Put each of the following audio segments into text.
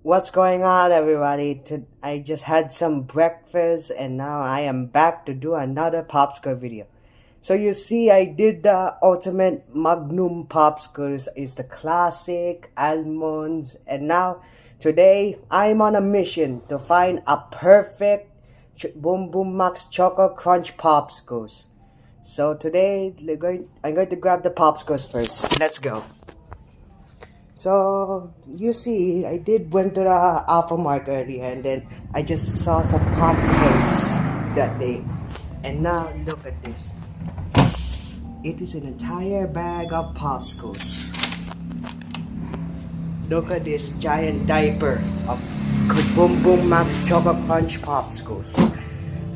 What's going on, everybody? I just had some breakfast and now I am back to do another popsicle video. So you see, I did the ultimate magnum popsicles, is the classic almonds, and now today I'm on a mission to find a perfect Boom Boom Max Choco Crunch popsicles. So today I'm going to grab the popsicles first. Let's go. So you see, I did went to the Alpha Mart earlier, and then I just saw some popsicles that day, and now look at this. It is an entire bag of popsicles. Look at this giant diaper of Boom Boom Max Choco Crunch popsicles.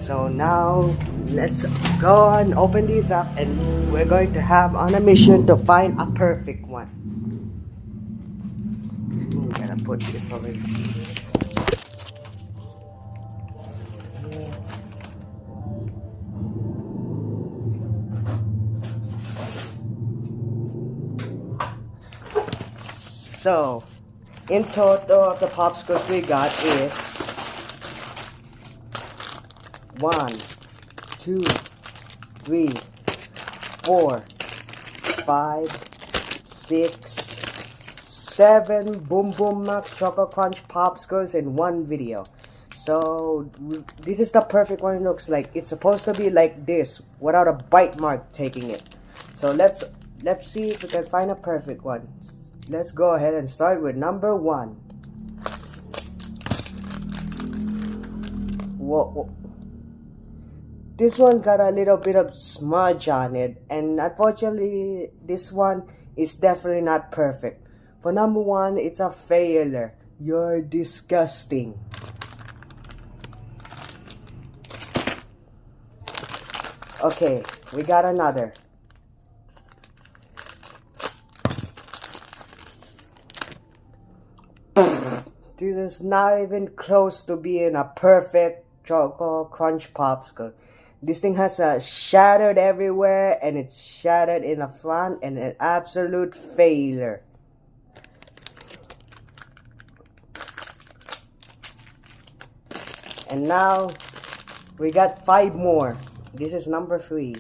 So now let's go and open these up, and we're going to have on a mission to find a perfect one. Gotta put this over here. So, in total of the popsicles we got is 1, 2, 3, 4, 5, 6, 7 Boom Boom Max Choco Crunch popsicles in one video. So this is the perfect one. It looks like it's supposed to be like this without a bite mark taking it. So let's see if we can find a perfect one. Let's go ahead and start with number 1. Whoa. This one got a little bit of smudge on it, and unfortunately this one is definitely not perfect. For number 1, it's a failure. You're disgusting. Okay, we got another. This is not even close to being a perfect Choco Crunch popsicle. This thing has a shattered everywhere, and it's shattered in the front, and an absolute failure. And now we got 5 more. This is number 3.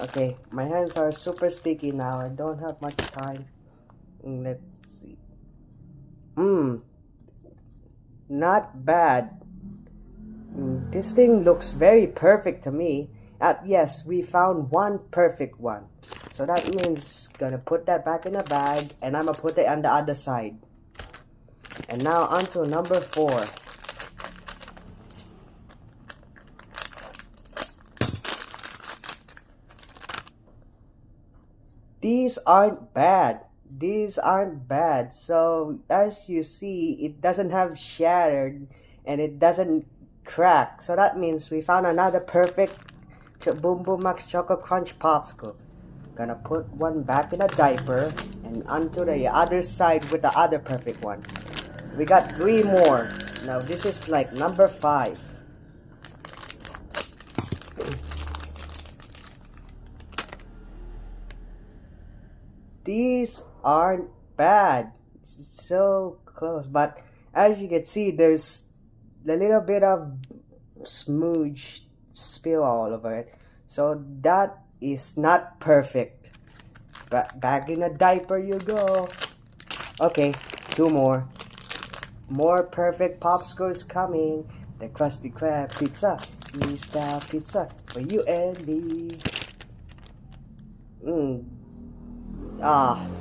Okay, my hands are super sticky now. I don't have much time. Let's see. Not bad. This thing looks very perfect to me. Yes, we found one perfect one. So that means gonna put that back in a bag, and I'm gonna put it on the other side. And now on to number 4. These aren't bad. So as you see, it doesn't have shattered and it doesn't crack. So that means we found another perfect Boom Boom Max Choco Crunch popsicle. Gonna put one back in a diaper and onto the other side with the other perfect one. We got 3 more. Now this is like number 5. These aren't bad. It's so close, but as you can see, there's a little bit of smudge spill all over it. So that is not perfect. But back in a diaper you go. Okay, 2 more. More perfect popsicles coming. The Krusty Krab pizza is the pizza for you and me.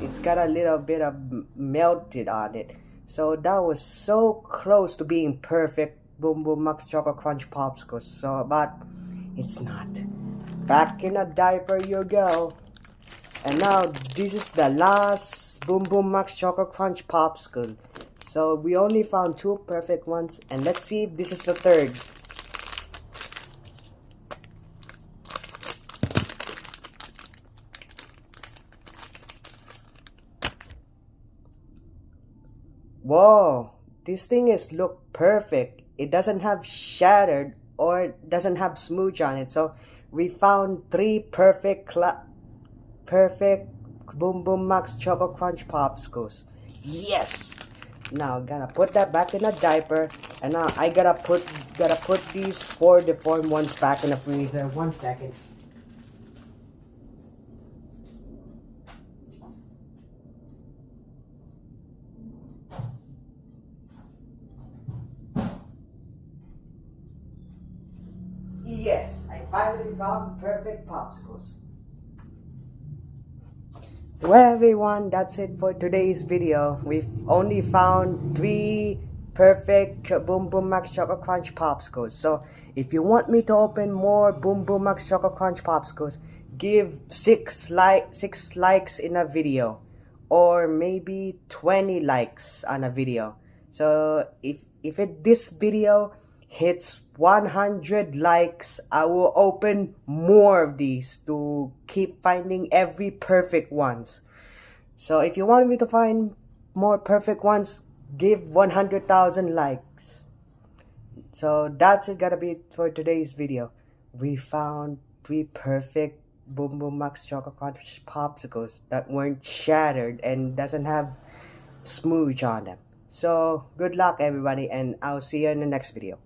It's got a little bit of melted on it. So that was so close to being perfect Boom Boom Max Choco Crunch popsicles. So, but it's not. Back in a diaper you go. And now this is the last Boom Boom Max Choco Crunch popsicle. So we only found 2 perfect ones, and let's see if this is the 3rd. Whoa, this thing look perfect. It doesn't have shattered or doesn't have smudge on it. So we found 3 perfect Boom Boom Max Choco Crunch popsicles. Yes! Now gonna put that back in a diaper, and now I gotta put these 4 deformed ones back in the freezer. 1 second. Yes, I finally found perfect popsicles. Well, everyone, that's it for today's video. We've only found 3 perfect Boom Boom Max Choco Crunch popsicles. So if you want me to open more Boom Boom Max Choco Crunch popsicles, give 6 likes in a video, or maybe 20 likes on a video. So if this video hits 100 likes, I will open more of these to keep finding every perfect ones. So if you want me to find more perfect ones, give 100,000 likes. So that's it, gotta be for today's video. We found 3 perfect Boom Boom Max Choco Crunch popsicles that weren't shattered and doesn't have smooch on them. So good luck, everybody, and I'll see you in the next video.